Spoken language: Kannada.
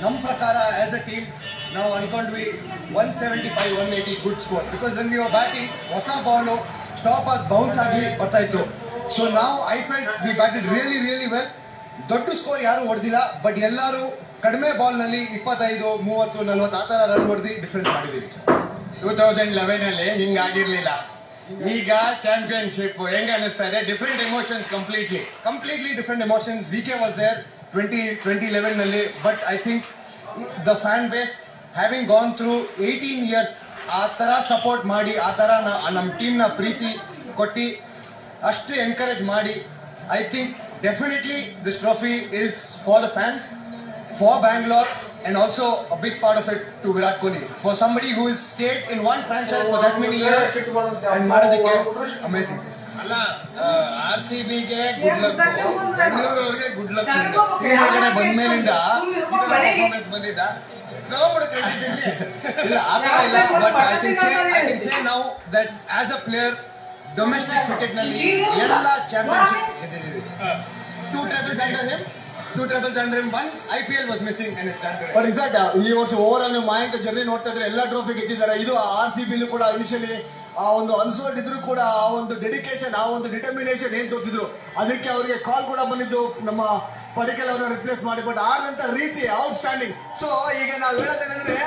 ನಮ್ಮ ಪ್ರಕಾರ ಆಸ್ ಅ ಟೀಮ್ ನಾವು ಅನ್ಕೊಂಡ್ವಿ 175 180 good score because when we are batting ಹೊಸ ಬಾಲು ಸ್ಟಾಪ್ ಆಗಿ ಬೌನ್ಸ್ ಆಗಿ ಬರ್ತಾ ಇತ್ತು. ಸೊ ನಾವು I felt we batted really really well. ದೊಡ್ಡ ಸ್ಕೋರ್ ಯಾರು ಹೊಡೆದಿಲ್ಲ, ಬಟ್ ಎಲ್ಲರೂ ಕಡಿಮೆ ಬಾಲ್ನಲ್ಲಿ 25 30 40 ಆ ಥರ ರನ್ ಹೊಡೆದು ಡಿಫ್ರೆನ್ಸ್ ಮಾಡಿದ್ದೀವಿ. 2011 ಅಲ್ಲಿ ಹಿಂಗಾಗಿರ್ಲಿಲ್ಲ. ಈಗ ಚಾಂಪಿಯನ್ಶಿಪ್ ಹೆಂಗ ಅನಿಸ್ತಾ ಇದೆ? Different emotions completely different emotions. VK was there 2011 ನಲ್ಲಿ, but I think the fan base having gone through 18 years ಆ ಥರ ಸಪೋರ್ಟ್ ಮಾಡಿ, ಆ ಥರ ನಮ್ಮ ಟೀಮ್ನ ಪ್ರೀತಿ ಕೊಟ್ಟು ಅಷ್ಟು ಎನ್ಕರೇಜ್ ಮಾಡಿ, I think definitely this trophy is for the fans, for Bangalore, and also a big part of it to Virat Kohli. For somebody who has stayed in one franchise for that many years and ಮಾಡೋದಕ್ಕೆ amazing. ಅಲ್ಲ, RCBಗೆ ಗುಡ್ ಲಕ್, ಬೆಂಗಳೂರವ್ರಿಗೆ ಗುಡ್ ಲಕ್. ಹೊರಗಡೆ ಬಂದ್ಮೇಲಿಂದ ಪರ್ಫಾರ್ಮೆನ್ಸ್ ಬಂದಿದ್ದ ಇಲ್ಲ ಆ ಥರ ಇಲ್ಲ. But I can say now that as a player domestic cricket ನಲ್ಲಿ ಎಲ್ಲ championship ಗೆದ್ದಿದ್ದೀವಿ. 2 trebles under him, 1 IPL was missing and it's done. But exact ಈ ವರ್ಷ ಓವರ್ ಆಲ್ ಮಯಾಂಕ್ ಜರ್ನಿ ನೋಡ್ತಾ ಇದ್ರೆ ಎಲ್ಲ ಟ್ರೋಫಿ ಗೆದ್ದಿದ್ದಾರೆ. ಇದು RCB ಕೂಡ ಇನಿಷಿಯಲಿ ಆ ಒಂದು ಅನ್ಸೋಲ್ಡ್ ಇದ್ರು ಕೂಡ ಆ ಒಂದು ಡೆಡಿಕೇಶನ್, ಆ ಒಂದು ಡಿಟರ್ಮಿನೇಷನ್ ಏನ್ ತೋರಿಸಿದ್ರು, ಅದಕ್ಕೆ ಅವರಿಗೆ ಕಾಲ್ ಕೂಡ ಬಂದಿದ್ದು ನಮ್ಮ ಪಡಿಕಲ್ ಅವರನ್ನ ರಿಪ್ಲೇಸ್ ಮಾಡಿ. ಬಟ್ ಆಡಿದಂತ ರೀತಿ ಔಟ್ ಸ್ಟ್ಯಾಂಡಿಂಗ್. ಸೊ ಈಗ ನಾವು ಹೇಳೋದೇನಂದ್ರೆ